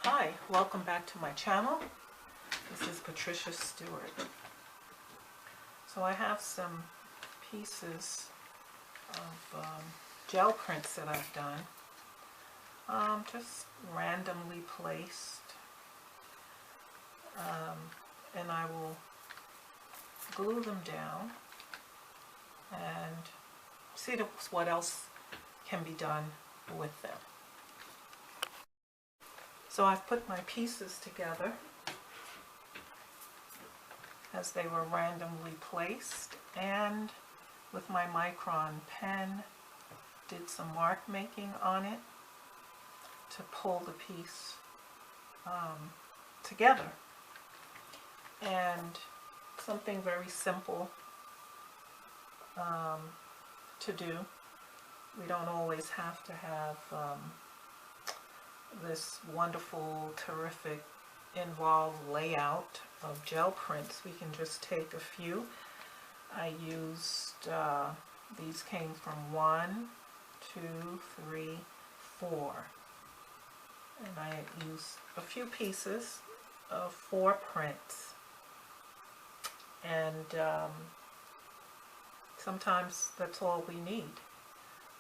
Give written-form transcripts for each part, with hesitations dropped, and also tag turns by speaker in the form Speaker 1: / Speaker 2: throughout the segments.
Speaker 1: Hi, welcome back to my channel. This is Patricia Stuart. So I have some pieces of gel prints that I've done, just randomly placed, and I will glue them down and see what else can be done with them. So I've put my pieces together as they were randomly placed, and with my Micron pen did some mark making on it to pull the piece together. And something very simple to do. We don't always have to have this wonderful, terrific, involved layout of gel prints. We can just take a few. I used, these came from 1, 2, 3, 4. And I used a few pieces of 4 prints. And sometimes that's all we need,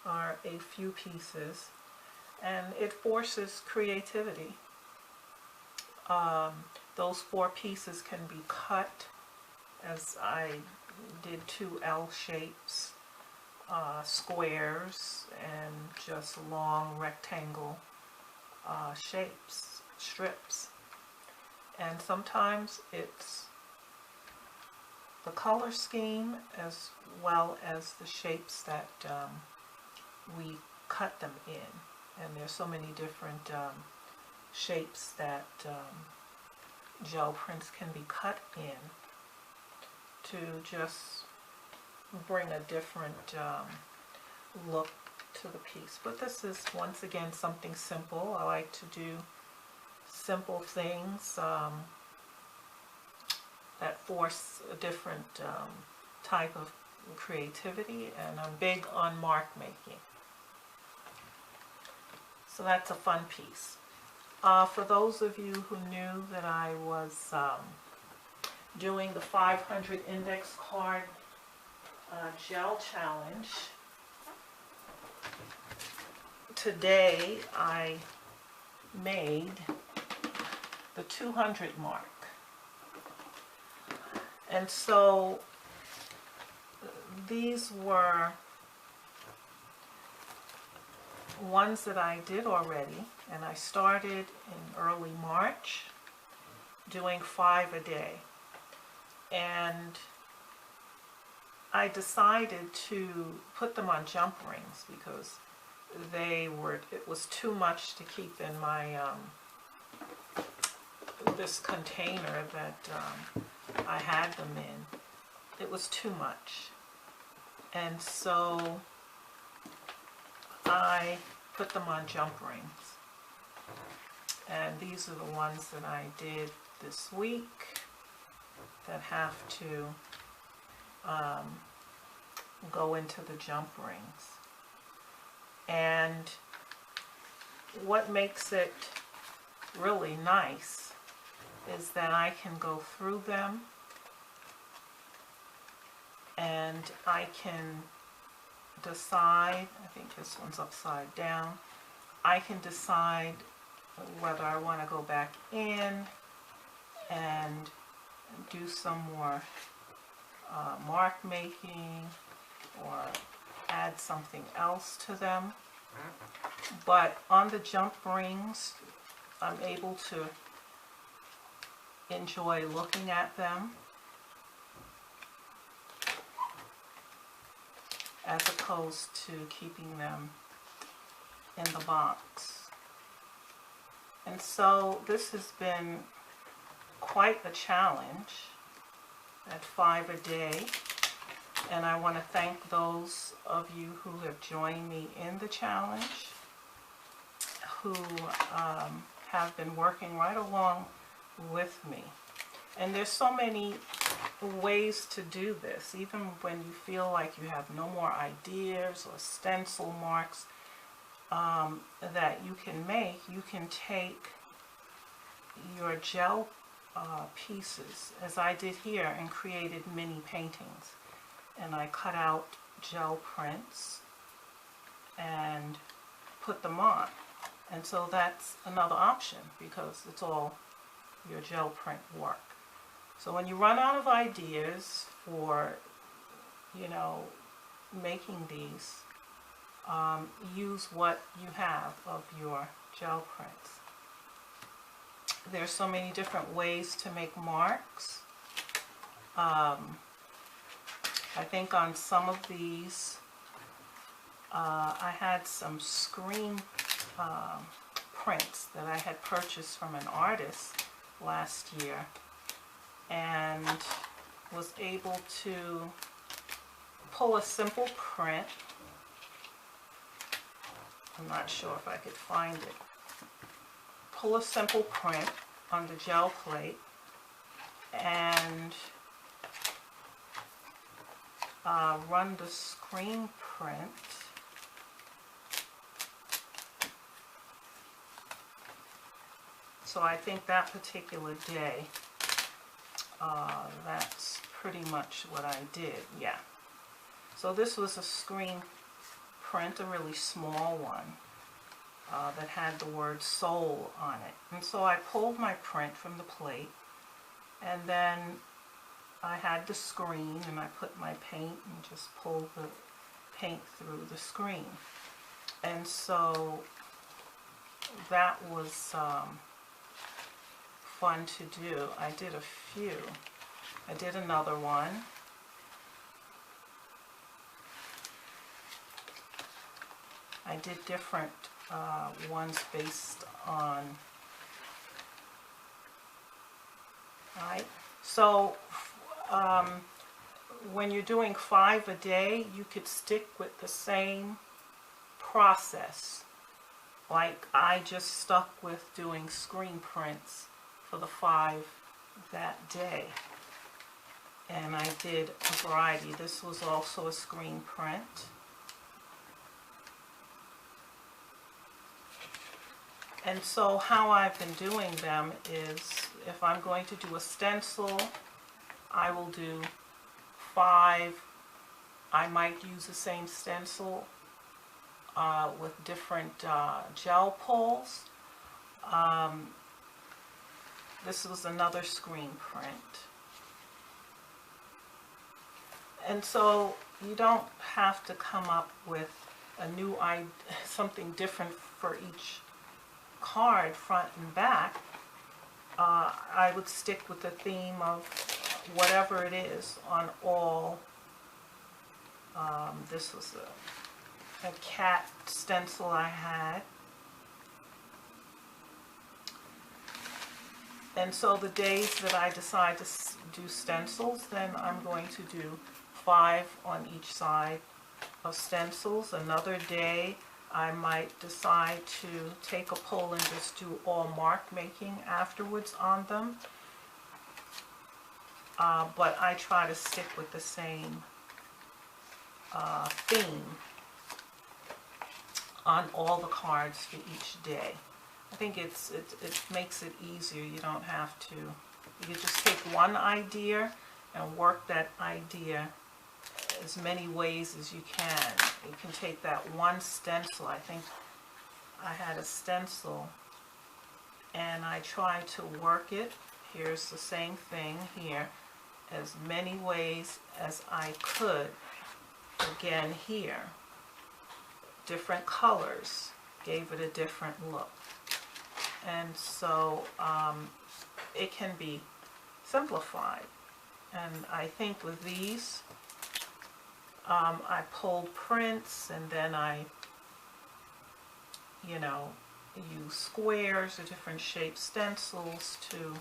Speaker 1: are a few pieces. And it forces creativity. Those 4 pieces can be cut, as I did 2 L shapes, squares, and just long rectangle shapes, strips. And sometimes it's the color scheme as well as the shapes that we cut them in. And there's so many different shapes that gel prints can be cut in to just bring a different look to the piece. But this is, once again, something simple. I like to do simple things that force a different type of creativity, and I'm big on mark making. So that's a fun piece. For those of you who knew that I was doing the 500 index card gel challenge, today I made the 200 mark. And so these were ones that I did already, and I started in early March doing 5 a day. And I decided to put them on jump rings because it was too much to keep in my this container that I had them in. It was too much. And so I put them on jump rings. And these are the ones that I did this week that have to go into the jump rings. And what makes it really nice is that I can go through them and I can decide, I think this one's upside down, I can decide whether I want to go back in and do some more mark making or add something else to them. But on the jump rings, I'm able to enjoy looking at them as opposed to keeping them in the box. And so this has been quite a challenge at 5 a day, and I want to thank those of you who have joined me in the challenge, who have been working right along with me. And there's so many ways to do this, even when you feel like you have no more ideas or stencil marks that you can make. You can take your gel pieces, as I did here, and created mini paintings. And I cut out gel prints and put them on. And so that's another option, because it's all your gel print work. So when you run out of ideas for, you know, making these, use what you have of your gel prints. There's so many different ways to make marks. I think on some of these, I had some screen prints that I had purchased from an artist last year, and was able to pull a simple print. I'm not sure if I could find it. Pull a simple print on the gel plate and run the screen print. So I think that particular day, that's pretty much what I did, yeah. So this was a screen print, a really small one, that had the word soul on it. And so I pulled my print from the plate, and then I had the screen, and I put my paint and just pulled the paint through the screen. And so that was fun to do. I did a few. I did another one. I did different ones based on, right? So when you're doing 5 a day, you could stick with the same process. Like I just stuck with doing screen prints for the 5 that day. And I did a variety. This was also a screen print. And so how I've been doing them is, if I'm going to do a stencil, I will do 5. I might use the same stencil with different gel pulls. This was another screen print. And so you don't have to come up with a new idea, something different for each card, front and back. I would stick with the theme of whatever it is on all. This was a cat stencil I had. And so the days that I decide to do stencils, then I'm going to do 5 on each side of stencils. Another day I might decide to take a pull and just do all mark making afterwards on them. But I try to stick with the same theme on all the cards for each day. I think it makes it easier. You don't have to, you just take one idea and work that idea as many ways as you can. You can take that one stencil. I think I had a stencil and I tried to work it. Here's the same thing here, as many ways as I could. Again here, different colors gave it a different look. And so it can be simplified. And I think with these, I pulled prints, and then I, you know, use squares or different shaped stencils to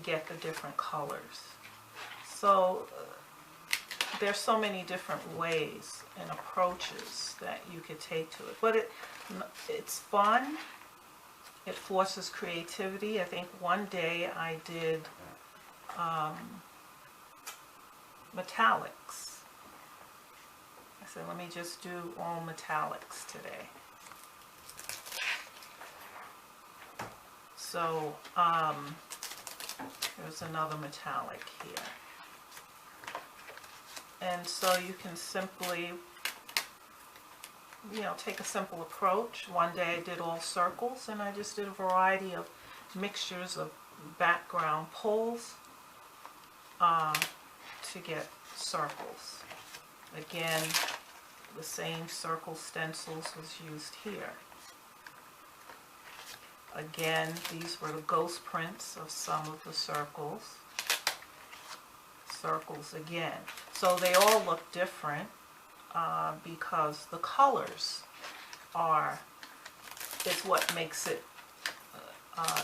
Speaker 1: get the different colors. So there's so many different ways and approaches that you could take to it. But it's fun. It forces creativity. I think one day I did metallics. I said, let me just do all metallics today. So there's another metallic here. And so you can simply, you know, take a simple approach. One day I did all circles, and I just did a variety of mixtures of background pulls to get circles. Again, the same circle stencils was used here. Again, these were the ghost prints of some of the circles. Circles again. So they all look different because the colors is what makes it,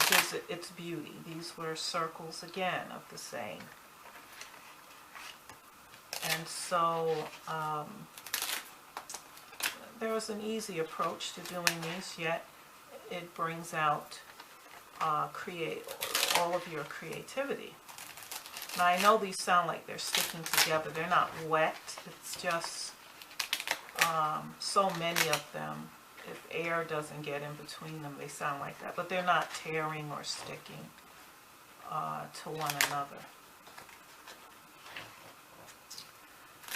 Speaker 1: gives it its beauty. These were circles again of the same. And so there was an easy approach to doing these, yet it brings out all of your creativity. Now I know these sound like they're sticking together. They're not wet. It's just so many of them. If air doesn't get in between them, they sound like that. But they're not tearing or sticking to one another.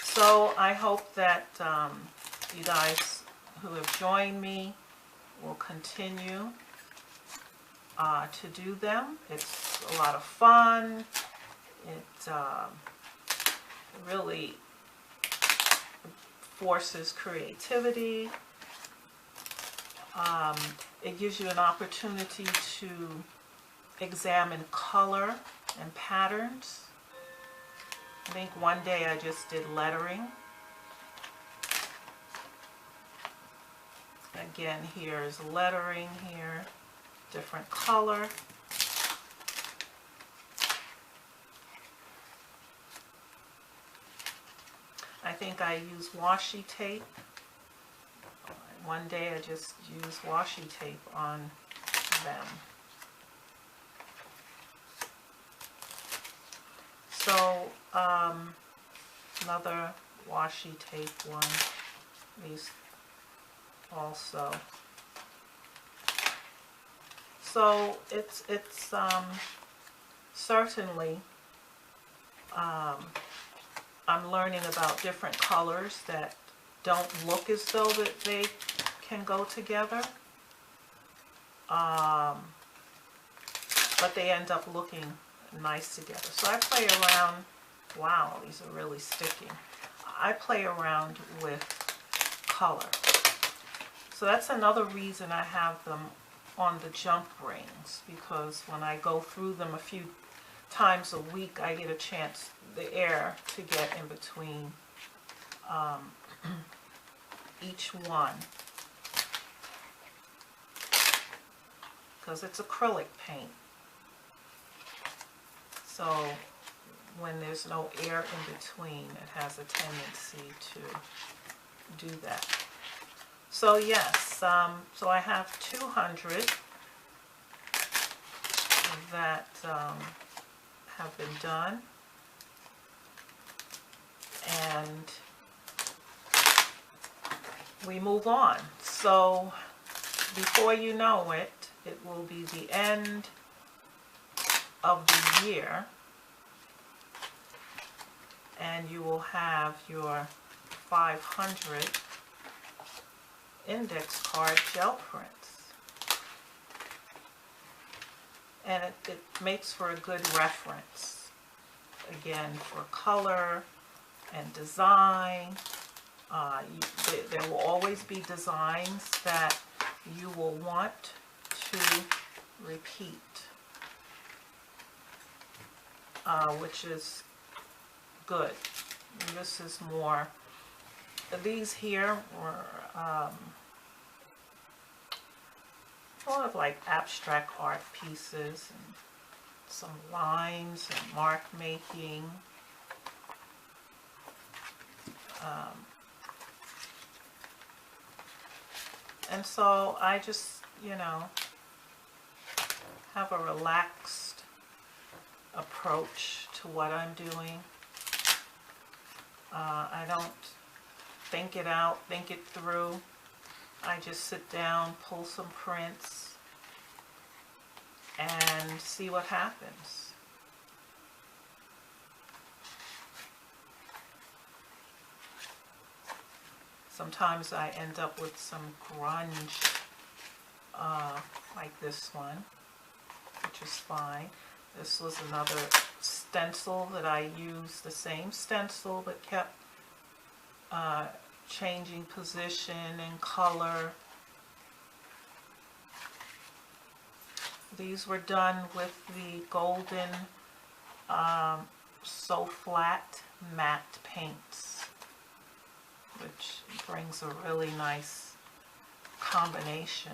Speaker 1: So I hope that you guys who have joined me will continue to do them. It's a lot of fun. It really forces creativity. It gives you an opportunity to examine color and patterns. I think one day I just did lettering. Again, here's lettering here, different color. I think I use washi tape. One day I just used washi tape on them. So another washi tape one. These also. So it's certainly I'm learning about different colors that don't look as though that they can go together, but they end up looking nice together. So I play around. Wow, these are really sticking. I play around with color. So that's another reason I have them on the jump rings, because when I go through them a few times a week, I get a chance, the air to get in between each one, because it's acrylic paint. So when there's no air in between, it has a tendency to do that. So yes, so I have 200 that have been done, and we move on. So before you know it, it will be the end of the year, and you will have your 500 index card gel prints. And it makes for a good reference, again, for color and design. There will always be designs that you will want to repeat, which is good. And this is more, these here were sort of like abstract art pieces, and some lines and mark making. And so I just, you know, have a relaxed approach to what I'm doing. I don't think it out, think it through. I just sit down, pull some prints, and see what happens. Sometimes I end up with some grunge, like this one, which is fine. This was another stencil that I used, the same stencil, but kept changing position and color. These were done with the golden So Flat matte paints, which brings a really nice combination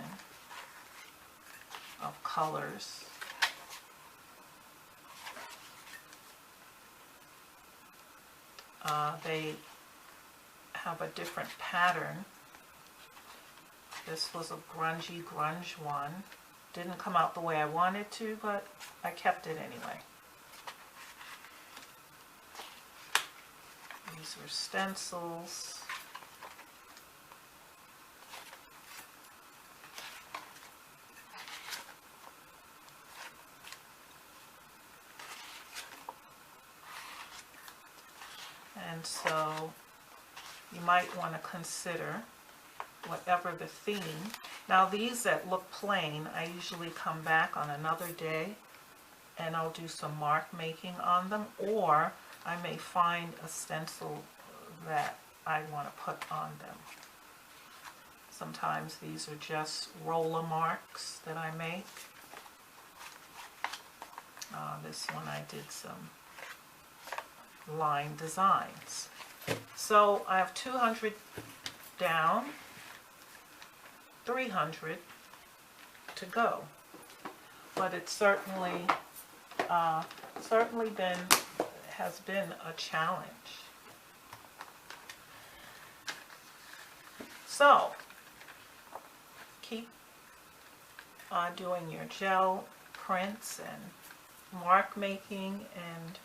Speaker 1: of colors. They have a different pattern. This was a grungy grunge one. Didn't come out the way I wanted to, but I kept it anyway. These were stencils. And so you might want to consider whatever the theme. Now these that look plain, I usually come back on another day and I'll do some mark making on them, or I may find a stencil that I want to put on them. Sometimes these are just roller marks that I make. This one I did some line designs. So I have 200 down, 300 to go, but it's certainly has been a challenge. So keep doing your gel prints and mark making, and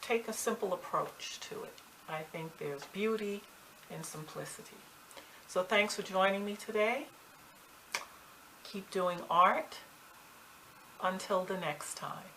Speaker 1: take a simple approach to it. I think there's beauty in simplicity. So thanks for joining me today. Keep doing art. Until the next time.